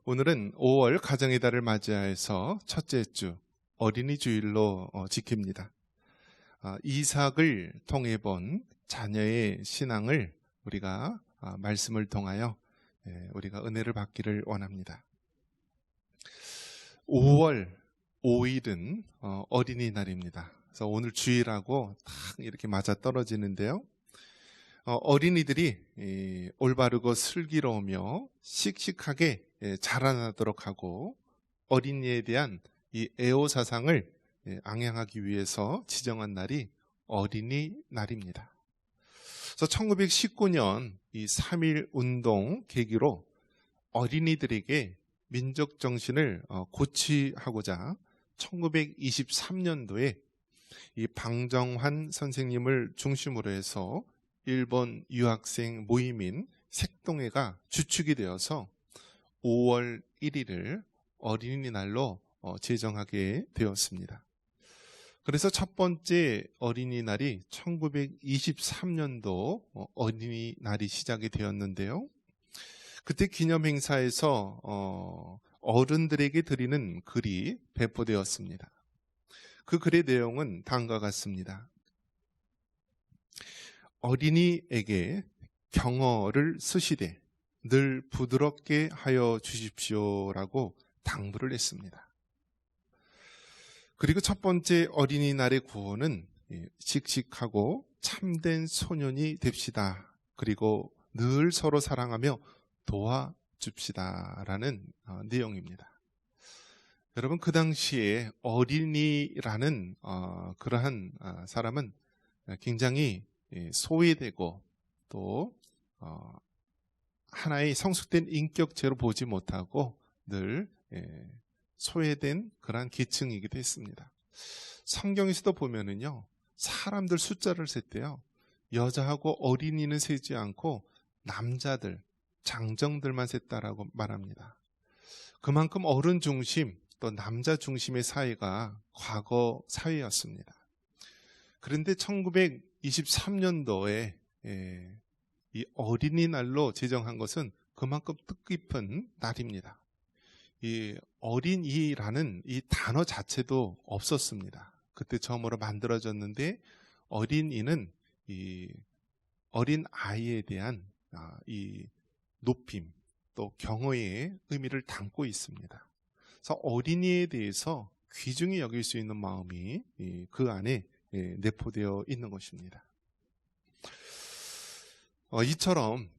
오늘은 5월 가정의 달을 맞이해서 첫째 주 어린이 주일로 지킵니다. 이삭을 통해 본 자녀의 신앙을 우리가 말씀을 통하여 우리가 은혜를 받기를 원합니다. 5월 5일은 어린이날입니다. 그래서 오늘 주일하고 딱 이렇게 맞아 떨어지는데요. 어린이들이 올바르고 슬기로우며 씩씩하게 자라나도록 하고 어린이에 대한 이 애호사상을 앙양하기 위해서 지정한 날이 어린이날입니다. 그래서 1919년 이 3.1 운동 계기로 어린이들에게 민족 정신을 고취하고자 1923년도에 이 방정환 선생님을 중심으로 해서 일본 유학생 모임인 색동회가 주축이 되어서 5월 1일을 어린이날로 제정하게 되었습니다. 그래서 첫 번째 어린이날이 1923년도 어린이날이 시작이 되었는데요. 그때 기념행사에서 어른들에게 드리는 글이 배포되었습니다. 그 글의 내용은 다음과 같습니다. 어린이에게 경어를 쓰시되 늘 부드럽게 하여 주십시오라고 당부를 했습니다. 그리고 첫 번째 어린이날의 구호는 씩씩하고 참된 소년이 됩시다. 그리고 늘 서로 사랑하며 도와줍시다라는 내용입니다. 여러분, 그 당시에 어린이라는 그러한 사람은 굉장히 소외되고 또 하나의 성숙된 인격체로 보지 못하고 늘 소외된 그러한 계층이기도 했습니다. 성경에서도 보면은요, 사람들 숫자를 셌대요. 여자하고 어린이는 세지 않고 남자들, 장정들만 셌다라고 말합니다. 그만큼 어른 중심 또 남자 중심의 사회가 과거 사회였습니다. 그런데 1923년도에 이 어린이날로 제정한 것은 그만큼 뜻깊은 날입니다. 이 어린이라는 이 단어 자체도 없었습니다. 그때 처음으로 만들어졌는데 어린이는 이 어린 아이에 대한 이 높임 또 경어의 의미를 담고 있습니다. 그래서 어린이에 대해서 귀중히 여길 수 있는 마음이 그 안에 내포되어 있는 것입니다. 이처럼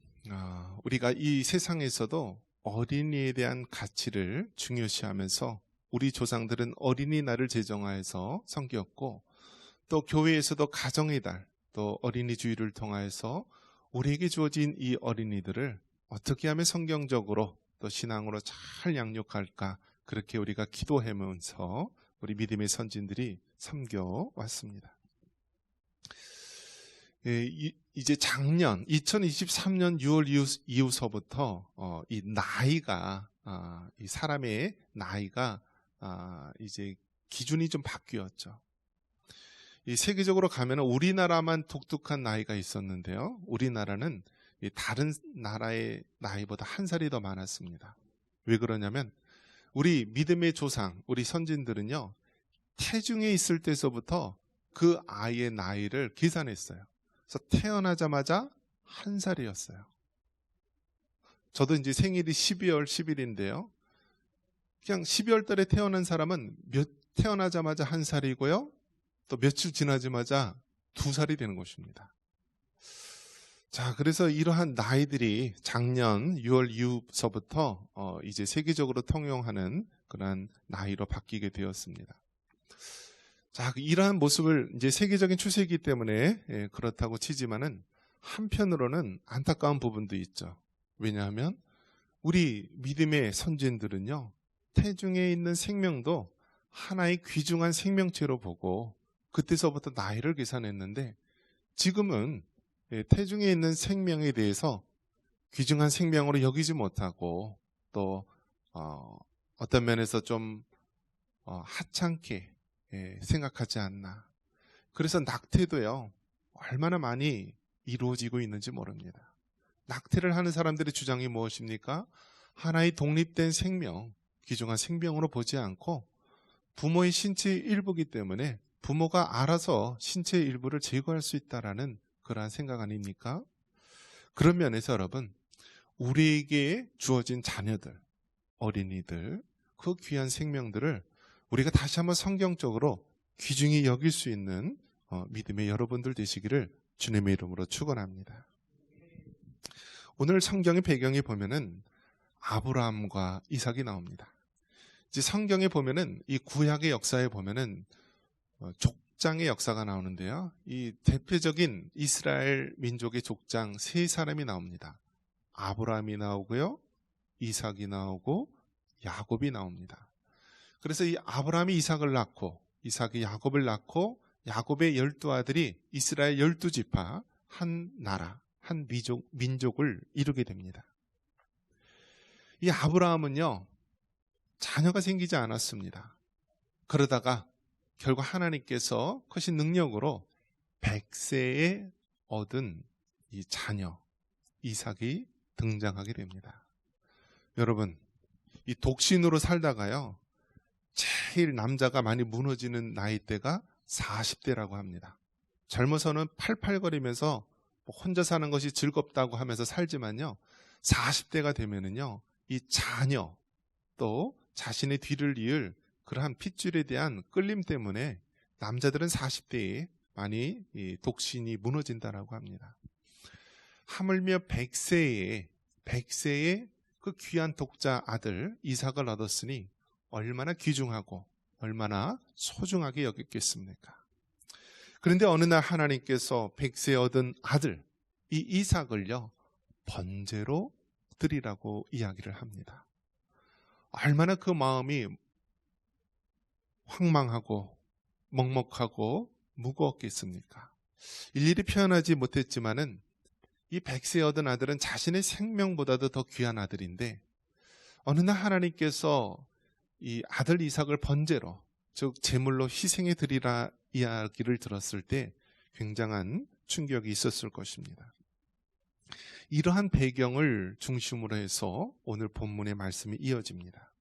우리가 이 세상에서도 어린이에 대한 가치를 중요시하면서 우리 조상들은 어린이날을 제정하여서 섬겼고 또 교회에서도 가정의 달, 또 어린이 주일을 통하여서 우리에게 주어진 이 어린이들을 어떻게 하면 성경적으로 또 신앙으로 잘 양육할까, 그렇게 우리가 기도하면서 우리 믿음의 선진들이 섬겨왔습니다. 이제 작년 2023년 6월 이후서부터 이 나이가 이 사람의 나이가 이제 기준이 좀 바뀌었죠. 이 세계적으로 가면 우리나라만 독특한 나이가 있었는데요. 우리나라는 다른 나라의 나이보다 한 살이 더 많았습니다. 왜 그러냐면 우리 믿음의 조상, 우리 선진들은요, 태중에 있을 때서부터 그 아이의 나이를 계산했어요. 그래서 태어나자마자 한 살이었어요. 저도 이제 생일이 12월 10일인데요. 그냥 12월 달에 태어난 사람은 태어나자마자 한 살이고요. 또 며칠 지나자마자 2살이 되는 것입니다. 자, 그래서 이러한 나이들이 작년 6월 이후서부터 이제 세계적으로 통용하는 그러한 나이로 바뀌게 되었습니다. 자, 이러한 모습을 이제 세계적인 추세이기 때문에 그렇다고 치지만은 한편으로는 안타까운 부분도 있죠. 왜냐하면 우리 믿음의 선진들은요, 태중에 있는 생명도 하나의 귀중한 생명체로 보고 그때서부터 나이를 계산했는데 지금은 태중에 있는 생명에 대해서 귀중한 생명으로 여기지 못하고 또 어떤 면에서 좀 하찮게 생각하지 않나. 그래서 낙태도요, 얼마나 많이 이루어지고 있는지 모릅니다. 낙태를 하는 사람들의 주장이 무엇입니까? 하나의 독립된 생명, 귀중한 생명으로 보지 않고 부모의 신체의 일부이기 때문에 부모가 알아서 신체의 일부를 제거할 수 있다라는 그러한 생각 아닙니까? 그런 면에서 여러분, 우리에게 주어진 자녀들, 어린이들, 그 귀한 생명들을 우리가 다시 한번 성경적으로 귀중히 여길 수 있는 믿음의 여러분들 되시기를 주님의 이름으로 축원합니다. 오늘 성경의 배경에 보면은 아브라함과 이삭이 나옵니다. 이제 성경에 보면은 이 구약의 역사에 보면은 족장의 역사가 나오는데요. 이 대표적인 이스라엘 민족의 족장 세 사람이 나옵니다. 아브라함이 나오고요, 이삭이 나오고 야곱이 나옵니다. 그래서 이 아브라함이 이삭을 낳고 이삭이 야곱을 낳고 야곱의 12아들이 이스라엘 12지파 한 나라, 한 민족을 이루게 됩니다. 이 아브라함은요, 자녀가 생기지 않았습니다. 그러다가 결국 하나님께서 크신 능력으로 100세에 얻은 이 자녀 이삭이 등장하게 됩니다. 여러분, 이 독신으로 살다가요, 제일 남자가 많이 무너지는 나이대가 40대라고 합니다. 젊어서는 팔팔거리면서 혼자 사는 것이 즐겁다고 하면서 살지만요, 40대가 되면은요, 이 자녀 또 자신의 뒤를 이을 그러한 핏줄에 대한 끌림 때문에 남자들은 40대에 많이 독신이 무너진다라고 합니다. 하물며 100세에 그 귀한 독자 아들 이삭을 얻었으니 얼마나 귀중하고 얼마나 소중하게 여겼겠습니까? 그런데 어느 날 하나님께서 100세에 얻은 아들 이 이삭을요, 번제로 드리라고 이야기를 합니다. 얼마나 그 마음이 황망하고 먹먹하고 무거웠겠습니까? 일일이 표현하지 못했지만은 이 100세에 얻은 아들은 자신의 생명보다도 더 귀한 아들인데 어느 날 하나님께서 이 아들 이삭을 번제로, 즉 제물로 희생해 드리라 이야기를 들었을 때 굉장한 충격이 있었을 것입니다. 이러한 배경을 중심으로 해서 오늘 본문의 말씀이 이어집니다.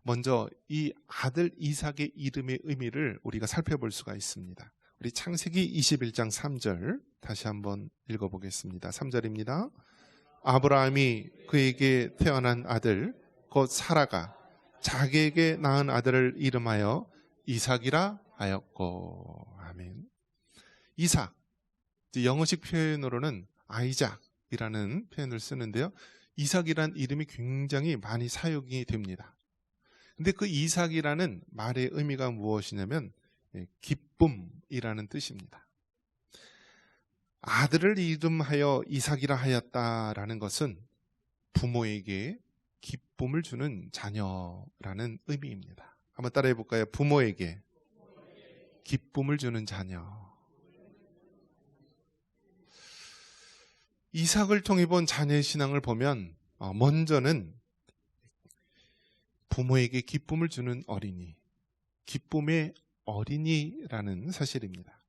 먼저 이 아들 이삭의 이름의 의미를 우리가 살펴볼 수가 있습니다. 우리 창세기 21장 3절 다시 한번 읽어보겠습니다. 3절입니다. 아브라함이 그에게 태어난 아들 곧 사라가 자기에게 낳은 아들을 이름하여 이삭이라 하였고. 아멘. 이삭, 영어식 표현으로는 아이작이라는 표현을 쓰는데요, 이삭이란 이름이 굉장히 많이 사용이 됩니다. 근데 그 이삭이라는 말의 의미가 무엇이냐면 기쁨이라는 뜻입니다. 아들을 이름하여 이삭이라 하였다라는 것은 부모에게 기쁨을 주는 자녀라는 의미입니다. 한번 따라해 볼까요? 부모에게 기쁨을 주는 자녀. 이삭을 통해 본 자녀의 신앙을 보면 먼저는 부모에게 기쁨을 주는 어린이, 기쁨의 어린이라는 사실입니다.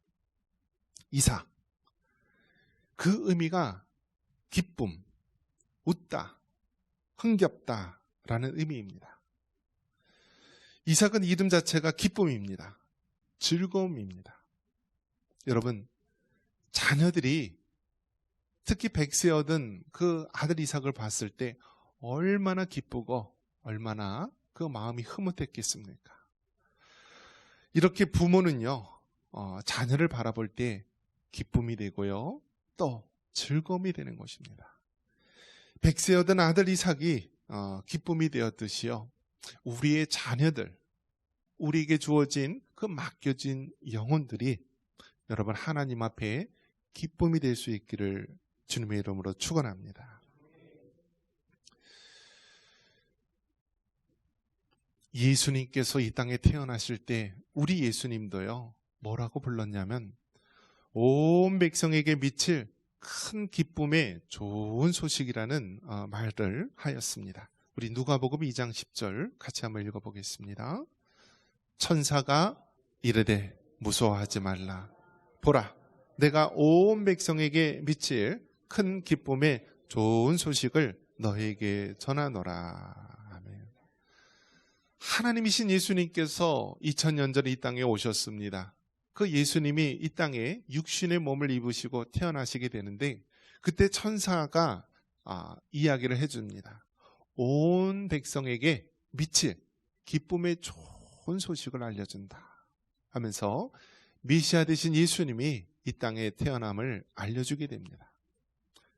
이삭, 그 의미가 기쁨, 웃다, 흥겹다 라는 의미입니다. 이삭은 이름 자체가 기쁨입니다. 즐거움입니다. 여러분, 자녀들이 특히 100세 얻은 그 아들 이삭을 봤을 때 얼마나 기쁘고 얼마나 그 마음이 흐뭇했겠습니까? 이렇게 부모는요, 자녀를 바라볼 때 기쁨이 되고요, 또 즐거움이 되는 것입니다. 100세 얻은 아들 이삭이 기쁨이 되었듯이요, 우리의 자녀들, 우리에게 주어진 그 맡겨진 영혼들이 여러분 하나님 앞에 기쁨이 될 수 있기를 주님의 이름으로 축원합니다. 예수님께서 이 땅에 태어나실 때 우리 예수님도요, 뭐라고 불렀냐면 온 백성에게 미칠 큰 기쁨의 좋은 소식이라는 말을 하였습니다. 우리 누가복음 2장 10절 같이 한번 읽어보겠습니다. 천사가 이르되 무서워하지 말라. 보라, 내가 온 백성에게 미칠 큰 기쁨의 좋은 소식을 너에게 전하노라. 아멘. 하나님이신 예수님께서 2000년 전에 이 땅에 오셨습니다. 그 예수님이 이 땅에 육신의 몸을 입으시고 태어나시게 되는데, 그때 천사가 이야기를 해줍니다. 온 백성에게 미칠 기쁨의 좋은 소식을 알려준다 하면서 메시아 되신 예수님이 이 땅에 태어남을 알려주게 됩니다.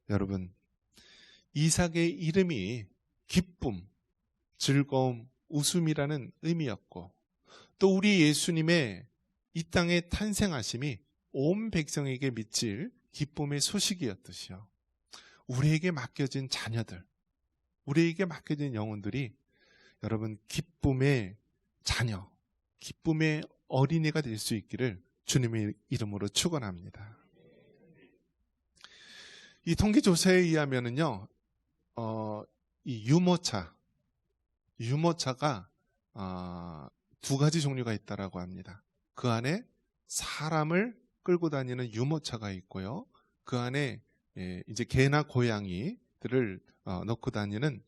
여러분, 이삭의 이름이 기쁨, 즐거움, 웃음이라는 의미였고, 또 우리 예수님의 이 땅에 탄생하심이 온 백성에게 미칠 기쁨의 소식이었듯이요, 우리에게 맡겨진 자녀들, 우리에게 맡겨진 영혼들이 여러분 기쁨의 자녀, 기쁨의 어린이가 될 수 있기를 주님의 이름으로 축원합니다. 이 통계조사에 의하면은요, 이 유모차가 두 가지 종류가 있다라고 합니다. 그 안에 사람을 끌고 다니는 유모차가 있고요, 그 안에 이제 개나 고양이들을 넣고 다니는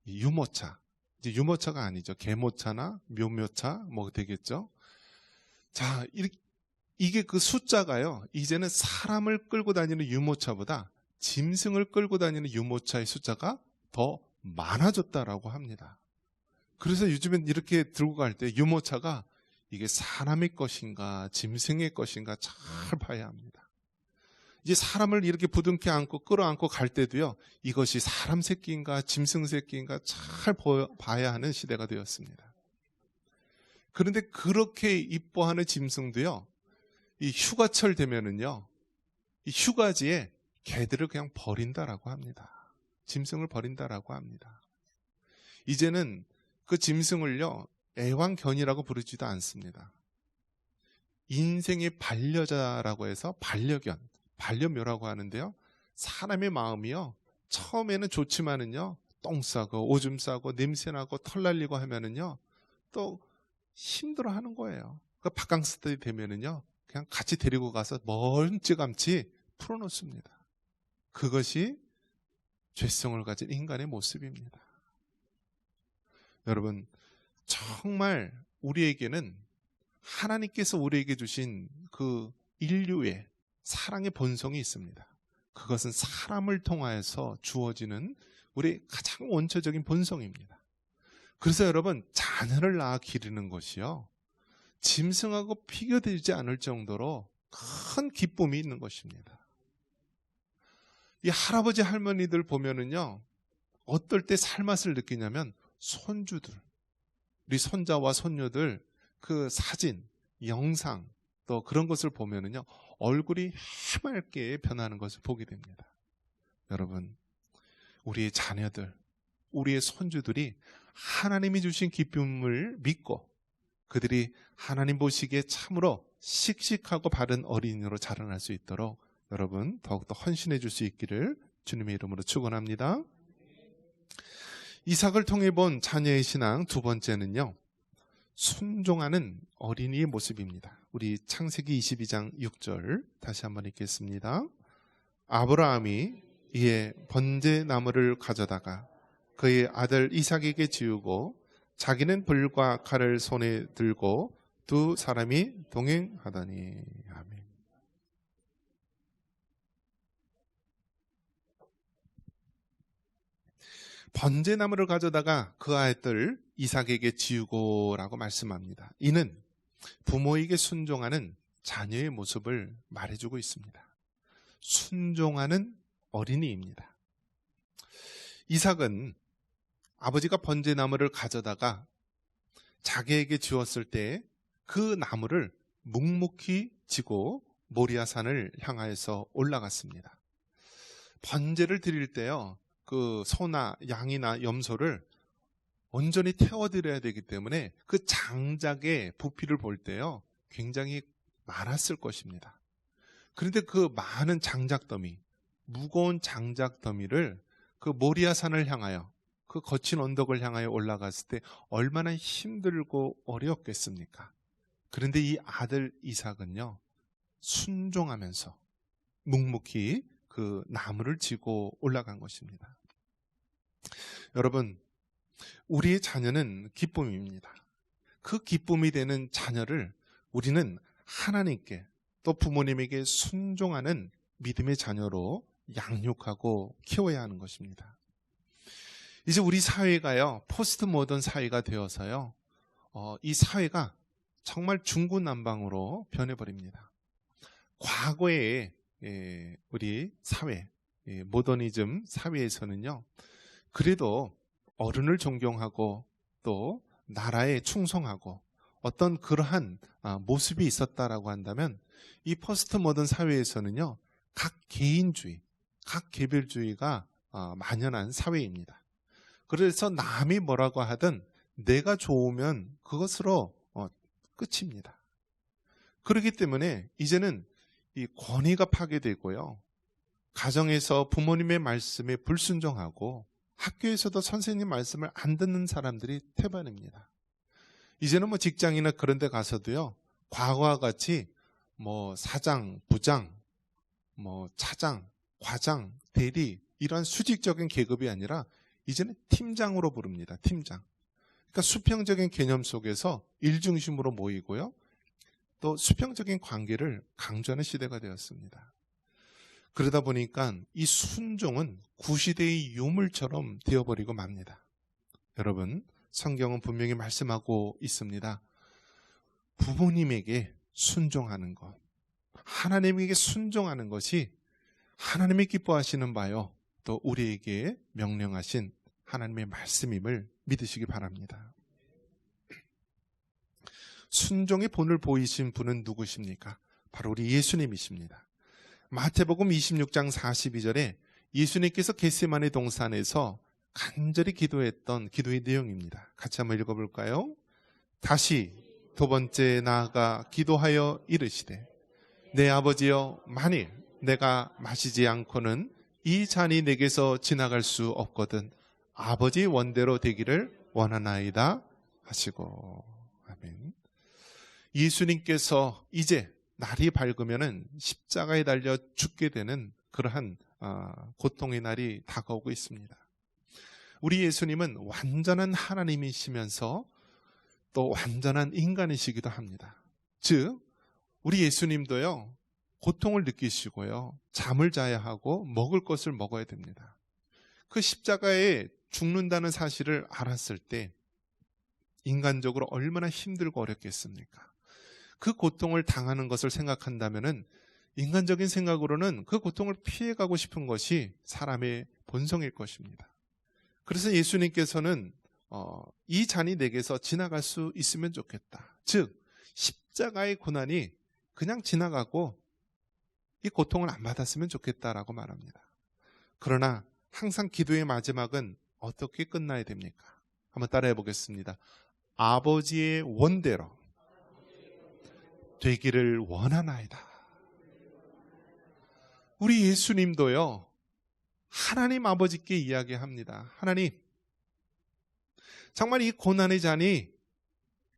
유모차, 이제 유모차가 아니죠. 개모차나 묘모차 뭐 되겠죠. 자, 이게 그 숫자가요, 이제는 사람을 끌고 다니는 유모차보다 짐승을 끌고 다니는 유모차의 숫자가 더 많아졌다라고 합니다. 그래서 요즘엔 이렇게 들고 갈 때 유모차가 이게 사람의 것인가 짐승의 것인가 잘 봐야 합니다. 이제 사람을 이렇게 부둥켜 안고 끌어안고 갈 때도요, 이것이 사람 새끼인가 짐승 새끼인가 잘 봐야 하는 시대가 되었습니다. 그런데 그렇게 이뻐하는 짐승도요, 이 휴가철 되면은요, 이 휴가지에 개들을 그냥 버린다라고 합니다. 짐승을 버린다라고 합니다. 이제는 그 짐승을요, 애완견이라고 부르지도 않습니다. 인생의 반려자라고 해서 반려견, 반려묘라고 하는데요, 사람의 마음이요, 처음에는 좋지만은요, 똥 싸고 오줌 싸고 냄새 나고 털 날리고 하면은요, 또 힘들어 하는 거예요. 그 바캉스 때 되면은요, 그냥 같이 데리고 가서 멀찌감치 풀어놓습니다. 그것이 죄성을 가진 인간의 모습입니다. 여러분, 정말 우리에게는 하나님께서 우리에게 주신 그 인류의 사랑의 본성이 있습니다. 그것은 사람을 통하여서 주어지는 우리 가장 원초적인 본성입니다. 그래서 여러분, 자녀를 낳아 기르는 것이요, 짐승하고 비교되지 않을 정도로 큰 기쁨이 있는 것입니다. 이 할아버지 할머니들 보면은요, 어떨 때 살맛을 느끼냐면 손주들, 우리 손자와 손녀들 그 사진, 영상 또 그런 것을 보면은요, 얼굴이 해맑게 변하는 것을 보게 됩니다. 여러분, 우리의 자녀들, 우리의 손주들이 하나님이 주신 기쁨을 믿고 그들이 하나님 보시기에 참으로 씩씩하고 바른 어린이로 자라날 수 있도록 여러분 더욱더 헌신해 줄 수 있기를 주님의 이름으로 축원합니다. 이삭을 통해 본 자녀의 신앙 두 번째는요, 순종하는 어린이의 모습입니다. 우리 창세기 22장 6절 다시 한번 읽겠습니다. 아브라함이 이에 번제 나무를 가져다가 그의 아들 이삭에게 지우고 자기는 불과 칼을 손에 들고 두 사람이 동행하더니. 아멘. 번제나무를 가져다가 그 아들 이삭에게 지우고라고 말씀합니다. 이는 부모에게 순종하는 자녀의 모습을 말해주고 있습니다. 순종하는 어린이입니다. 이삭은 아버지가 번제나무를 가져다가 자기에게 주었을 때 그 나무를 묵묵히 지고 모리아산을 향하여서 올라갔습니다. 번제를 드릴 때요, 그 소나 양이나 염소를 온전히 태워드려야 되기 때문에 그 장작의 부피를 볼 때요, 굉장히 많았을 것입니다. 그런데 그 많은 장작더미, 무거운 장작더미를 그 모리아산을 향하여, 그 거친 언덕을 향하여 올라갔을 때 얼마나 힘들고 어려웠겠습니까? 그런데 이 아들 이삭은요, 순종하면서 묵묵히 그 나무를 지고 올라간 것입니다. 여러분, 우리의 자녀는 기쁨입니다. 그 기쁨이 되는 자녀를 우리는 하나님께 또 부모님에게 순종하는 믿음의 자녀로 양육하고 키워야 하는 것입니다. 이제 우리 사회가요, 포스트 모던 사회가 되어서요, 이 사회가 정말 중구난방으로 변해버립니다. 과거에 우리 사회, 모더니즘 사회에서는요, 그래도 어른을 존경하고 또 나라에 충성하고 어떤 그러한 모습이 있었다라고 한다면, 이 포스트 모던 사회에서는요, 각 개인주의, 각 개별주의가 만연한 사회입니다. 그래서 남이 뭐라고 하든 내가 좋으면 그것으로 끝입니다. 그렇기 때문에 이제는 이 권위가 파괴되고요, 가정에서 부모님의 말씀에 불순종하고 학교에서도 선생님 말씀을 안 듣는 사람들이 태반입니다. 이제는 뭐 직장이나 그런 데 가서도요, 과거와 같이 뭐 사장, 부장, 뭐 차장, 과장, 대리 이런 수직적인 계급이 아니라 이제는 팀장으로 부릅니다. 팀장. 그러니까 수평적인 개념 속에서 일 중심으로 모이고요, 또 수평적인 관계를 강조하는 시대가 되었습니다. 그러다 보니까 이 순종은 구시대의 유물처럼 되어버리고 맙니다. 여러분, 성경은 분명히 말씀하고 있습니다. 부모님에게 순종하는 것, 하나님에게 순종하는 것이 하나님이 기뻐하시는 바요, 또 우리에게 명령하신 하나님의 말씀임을 믿으시기 바랍니다. 순종의 본을 보이신 분은 누구십니까? 바로 우리 예수님이십니다. 마태복음 26장 42절에 예수님께서 겟세마네 동산에서 간절히 기도했던 기도의 내용입니다. 같이 한번 읽어볼까요? 다시 두 번째 나아가 기도하여 이르시되 내 아버지여, 만일 내가 마시지 않고는 이 잔이 내게서 지나갈 수 없거든 아버지의 원대로 되기를 원하나이다 하시고. 아멘. 예수님께서 이제 날이 밝으면은 십자가에 달려 죽게 되는 그러한 고통의 날이 다가오고 있습니다. 우리 예수님은 완전한 하나님이시면서 또 완전한 인간이시기도 합니다. 즉 우리 예수님도요, 고통을 느끼시고요, 잠을 자야 하고 먹을 것을 먹어야 됩니다. 그 십자가에 죽는다는 사실을 알았을 때 인간적으로 얼마나 힘들고 어렵겠습니까? 그 고통을 당하는 것을 생각한다면은 인간적인 생각으로는 그 고통을 피해가고 싶은 것이 사람의 본성일 것입니다. 그래서 예수님께서는 이 잔이 내게서 지나갈 수 있으면 좋겠다. 즉 십자가의 고난이 그냥 지나가고 이 고통을 안 받았으면 좋겠다라고 말합니다. 그러나 항상 기도의 마지막은 어떻게 끝나야 됩니까? 한번 따라해 보겠습니다. 아버지의 원대로 되기를 원하나이다. 우리 예수님도요, 하나님 아버지께 이야기합니다. 하나님, 정말 이 고난의 잔이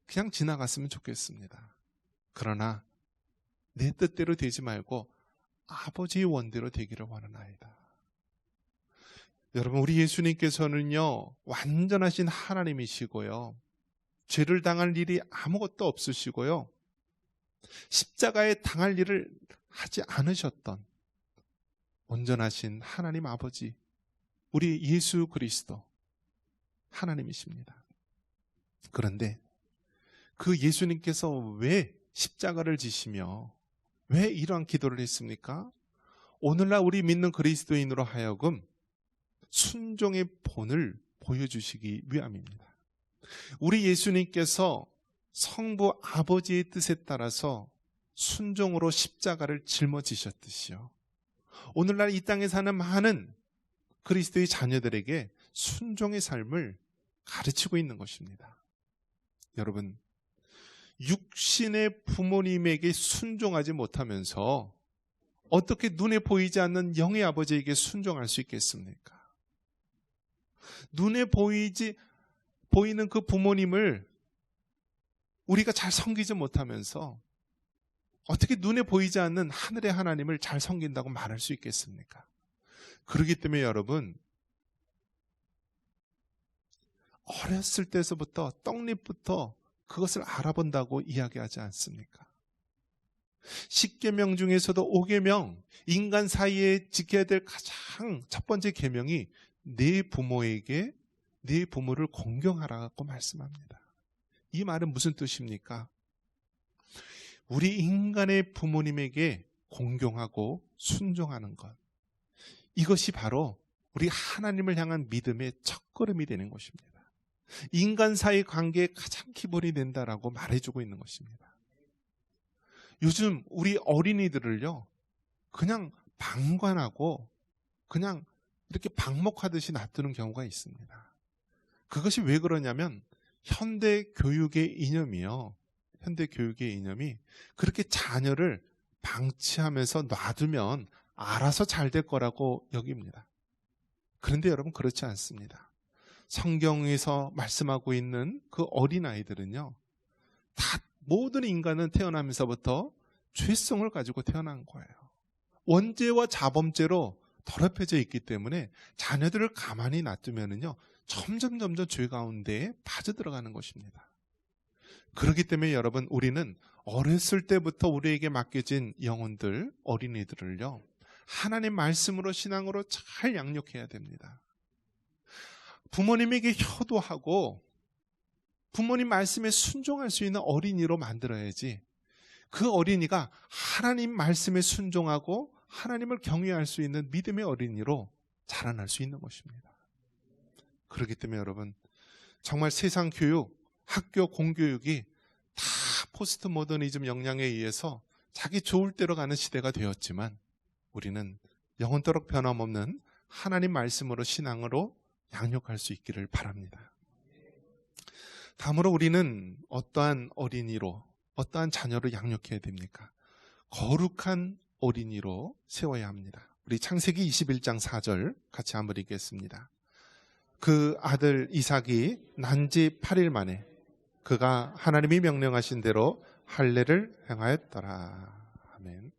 그냥 지나갔으면 좋겠습니다. 그러나 내 뜻대로 되지 말고 아버지의 원대로 되기를 원하나이다. 여러분, 우리 예수님께서는요, 완전하신 하나님이시고요, 죄를 당할 일이 아무것도 없으시고요, 십자가에 당할 일을 하지 않으셨던 온전하신 하나님 아버지, 우리 예수 그리스도 하나님이십니다. 그런데 그 예수님께서 왜 십자가를 지시며 왜 이러한 기도를 했습니까? 오늘날 우리 믿는 그리스도인으로 하여금 순종의 본을 보여주시기 위함입니다. 우리 예수님께서 성부 아버지의 뜻에 따라서 순종으로 십자가를 짊어지셨듯이요, 오늘날 이 땅에 사는 많은 그리스도의 자녀들에게 순종의 삶을 가르치고 있는 것입니다. 여러분, 육신의 부모님에게 순종하지 못하면서 어떻게 눈에 보이지 않는 영의 아버지에게 순종할 수 있겠습니까? 눈에 보이는 그 부모님을 우리가 잘 섬기지 못하면서 어떻게 눈에 보이지 않는 하늘의 하나님을 잘 섬긴다고 말할 수 있겠습니까? 그렇기 때문에 여러분, 어렸을 때서부터 떡잎부터 그것을 알아본다고 이야기하지 않습니까? 10계명 중에서도 5계명, 인간 사이에 지켜야 될 가장 첫 번째 계명이 네 부모에게 네 부모를 공경하라고 말씀합니다. 이 말은 무슨 뜻입니까? 우리 인간의 부모님에게 공경하고 순종하는 것. 이것이 바로 우리 하나님을 향한 믿음의 첫걸음이 되는 것입니다. 인간 사이 관계의 가장 기본이 된다라고 말해주고 있는 것입니다. 요즘 우리 어린이들을요, 그냥 방관하고 그냥 이렇게 방목하듯이 놔두는 경우가 있습니다. 그것이 왜 그러냐면 현대 교육의 이념이요. 현대 교육의 이념이 그렇게 자녀를 방치하면서 놔두면 알아서 잘 될 거라고 여깁니다. 그런데 여러분 그렇지 않습니다. 성경에서 말씀하고 있는 그 어린아이들은요, 다 모든 인간은 태어나면서부터 죄성을 가지고 태어난 거예요. 원죄와 자범죄로 더럽혀져 있기 때문에 자녀들을 가만히 놔두면은요, 점점 죄 가운데에 빠져들어가는 것입니다. 그렇기 때문에 여러분, 우리는 어렸을 때부터 우리에게 맡겨진 영혼들, 어린이들을요, 하나님 말씀으로 신앙으로 잘 양육해야 됩니다. 부모님에게 효도하고 부모님 말씀에 순종할 수 있는 어린이로 만들어야지, 그 어린이가 하나님 말씀에 순종하고 하나님을 경외할 수 있는 믿음의 어린이로 자라날 수 있는 것입니다. 그렇기 때문에 여러분, 정말 세상 교육, 학교 공교육이 다 포스트 모더니즘 영향에 의해서 자기 좋을 대로 가는 시대가 되었지만, 우리는 영원토록 변함없는 하나님 말씀으로 신앙으로 양육할 수 있기를 바랍니다. 다음으로 우리는 어떠한 어린이로, 어떠한 자녀를 양육해야 됩니까? 거룩한 어린이로 세워야 합니다. 우리 창세기 21장 4절 같이 한번 읽겠습니다. 그 아들 이삭이 난 지 8일 만에 그가 하나님이 명령하신 대로 할례를 행하였더라. 아멘.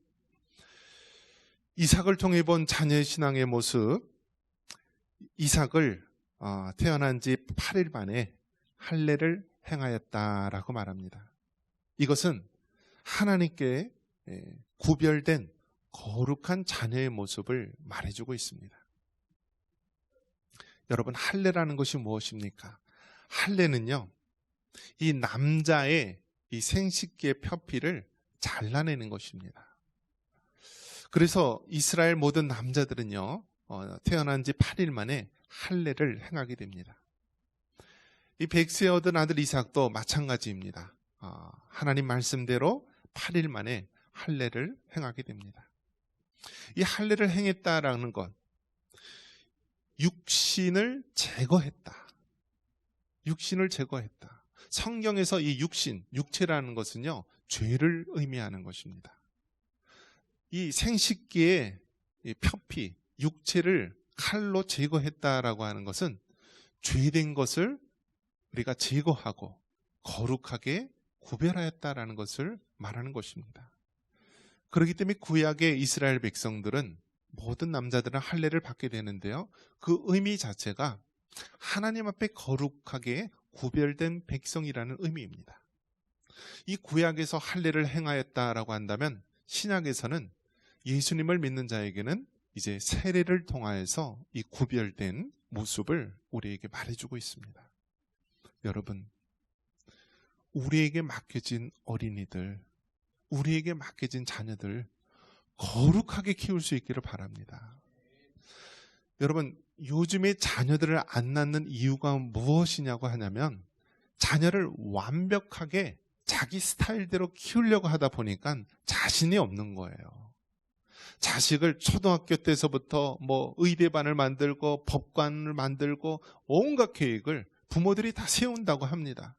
이삭을 통해 본 자녀의 신앙의 모습, 이삭을 태어난 지 8일 만에 할례를 행하였다라고 말합니다. 이것은 하나님께 구별된 거룩한 자녀의 모습을 말해주고 있습니다. 여러분, 할례라는 것이 무엇입니까? 할례는요, 이 남자의 이 생식기의 표피를 잘라내는 것입니다. 그래서 이스라엘 모든 남자들은요, 태어난 지 8일 만에 할례를 행하게 됩니다. 이 백세 얻은 아들 이삭도 마찬가지입니다. 하나님 말씀대로 8일 만에 할례를 행하게 됩니다. 이 할례를 행했다라는 것, 육신을 제거했다. 육신을 제거했다. 성경에서 이 육신, 육체라는 것은요, 죄를 의미하는 것입니다. 이 생식기의 이 표피, 육체를 칼로 제거했다라고 하는 것은 죄된 것을 우리가 제거하고 거룩하게 구별하였다라는 것을 말하는 것입니다. 그렇기 때문에 구약의 이스라엘 백성들은, 모든 남자들은 할례를 받게 되는데요, 그 의미 자체가 하나님 앞에 거룩하게 구별된 백성이라는 의미입니다. 이 구약에서 할례를 행하였다라고 한다면, 신약에서는 예수님을 믿는 자에게는 이제 세례를 통하여서 이 구별된 모습을 우리에게 말해주고 있습니다. 여러분, 우리에게 맡겨진 어린이들, 우리에게 맡겨진 자녀들 거룩하게 키울 수 있기를 바랍니다. 여러분, 요즘에 자녀들을 안 낳는 이유가 무엇이냐고 하냐면, 자녀를 완벽하게 자기 스타일대로 키우려고 하다 보니까 자신이 없는 거예요. 자식을 초등학교 때서부터 의대반을 만들고 법관을 만들고 온갖 계획을 부모들이 다 세운다고 합니다.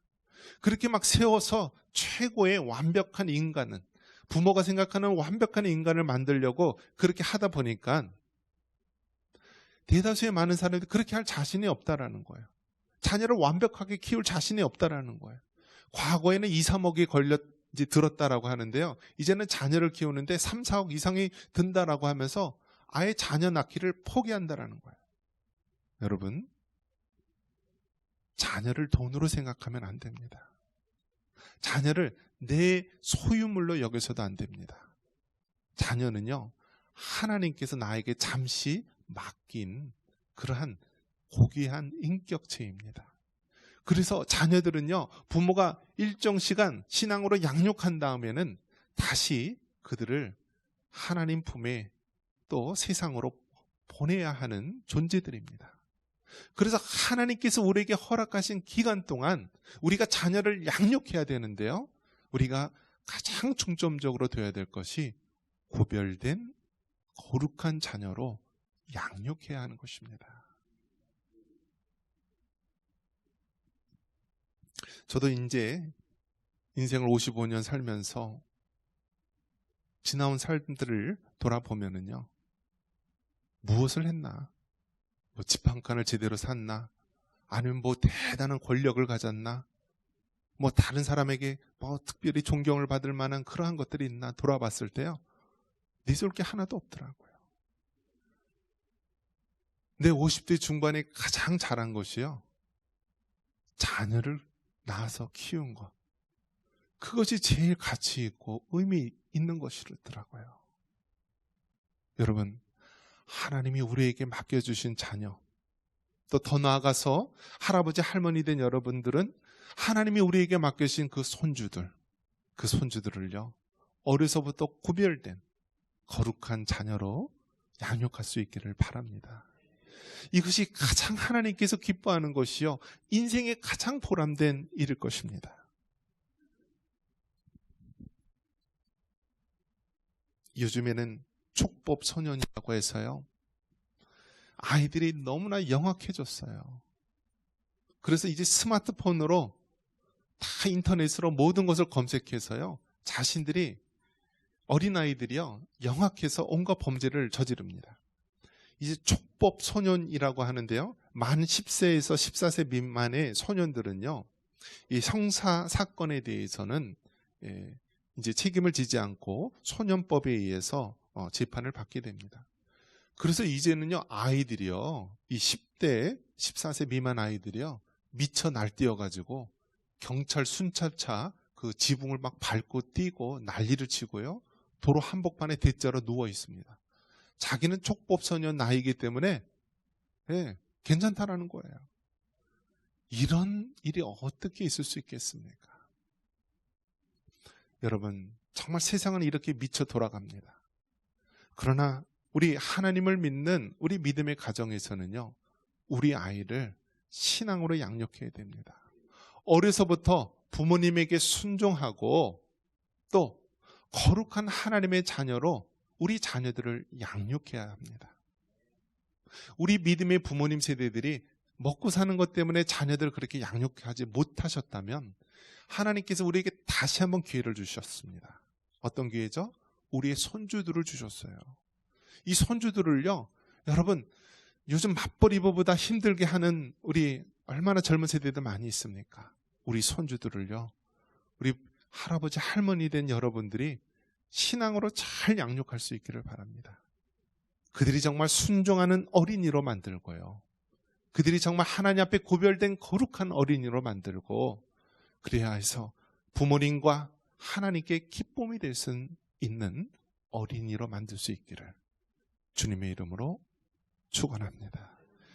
그렇게 막 세워서 최고의 완벽한 인간은, 부모가 생각하는 완벽한 인간을 만들려고 그렇게 하다 보니까 대다수의 많은 사람들이 그렇게 할 자신이 없다라는 거예요. 자녀를 완벽하게 키울 자신이 없다라는 거예요. 과거에는 2, 3억이 들었다라고 하는데요, 이제는 자녀를 키우는데 3, 4억 이상이 든다라고 하면서 아예 자녀 낳기를 포기한다라는 거예요. 여러분, 자녀를 돈으로 생각하면 안 됩니다. 자녀를 내 소유물로 여겨서도 안 됩니다. 자녀는요, 하나님께서 나에게 잠시 맡긴 그러한 고귀한 인격체입니다. 그래서 자녀들은요, 부모가 일정 시간 신앙으로 양육한 다음에는 다시 그들을 하나님 품에 또 세상으로 보내야 하는 존재들입니다. 그래서 하나님께서 우리에게 허락하신 기간 동안 우리가 자녀를 양육해야 되는데요, 우리가 가장 중점적으로 되어야 될 것이 구별된 거룩한 자녀로 양육해야 하는 것입니다. 저도 이제 인생을 55년 살면서 지나온 삶들을 돌아보면은요, 무엇을 했나? 뭐 집 한 칸을 제대로 샀나? 아니면 뭐 대단한 권력을 가졌나? 뭐 다른 사람에게 뭐 특별히 존경을 받을 만한 그러한 것들이 있나? 돌아봤을 때요, 내세울 게 하나도 없더라고요. 내 50대 중반에 가장 잘한 것이요, 자녀를 낳아서 키운 것. 그것이 제일 가치 있고 의미 있는 것이더라고요. 여러분, 하나님이 우리에게 맡겨주신 자녀, 또 더 나아가서 할아버지 할머니 된 여러분들은 하나님이 우리에게 맡겨주신 그 손주들을요, 어려서부터 구별된 거룩한 자녀로 양육할 수 있기를 바랍니다. 이것이 가장 하나님께서 기뻐하는 것이요, 인생의 가장 보람된 일일 것입니다. 요즘에는 촉법 소년이라고 해서요, 아이들이 너무나 영악해졌어요. 그래서 이제 스마트폰으로 다 인터넷으로 모든 것을 검색해서요, 자신들이, 어린아이들이요, 영악해서 온갖 범죄를 저지릅니다. 이제 촉법 소년이라고 하는데요, 만 10세에서 14세 미만의 소년들은요, 이 형사 사건에 대해서는 이제 책임을 지지 않고 소년법에 의해서 재판을 받게 됩니다. 그래서 이제는요, 아이들이요, 이 10대, 14세 미만 아이들이요, 미쳐 날뛰어가지고 경찰 순찰차 그 지붕을 막 밟고 뛰고 난리를 치고요, 도로 한복판에 대자로 누워 있습니다. 자기는 촉법소년 나이기 때문에 괜찮다라는 거예요. 이런 일이 어떻게 있을 수 있겠습니까? 여러분, 정말 세상은 이렇게 미쳐 돌아갑니다. 그러나 우리 하나님을 믿는 우리 믿음의 가정에서는요, 우리 아이를 신앙으로 양육해야 됩니다. 어려서부터 부모님에게 순종하고 또 거룩한 하나님의 자녀로 우리 자녀들을 양육해야 합니다. 우리 믿음의 부모님 세대들이 먹고 사는 것 때문에 자녀들을 그렇게 양육하지 못하셨다면 하나님께서 우리에게 다시 한번 기회를 주셨습니다. 어떤 기회죠? 우리의 손주들을 주셨어요. 이 손주들을요, 여러분, 요즘 맞벌이보다 힘들게 하는 우리 얼마나 젊은 세대들 많이 있습니까? 우리 손주들을요, 우리 할아버지 할머니 된 여러분들이 신앙으로 잘 양육할 수 있기를 바랍니다. 그들이 정말 순종하는 어린이로 만들고요, 그들이 정말 하나님 앞에 구별된 거룩한 어린이로 만들고, 그래야 해서 부모님과 하나님께 기쁨이 될 수 있는 어린이로 만들 수 있기를 주님의 이름으로 축원합니다.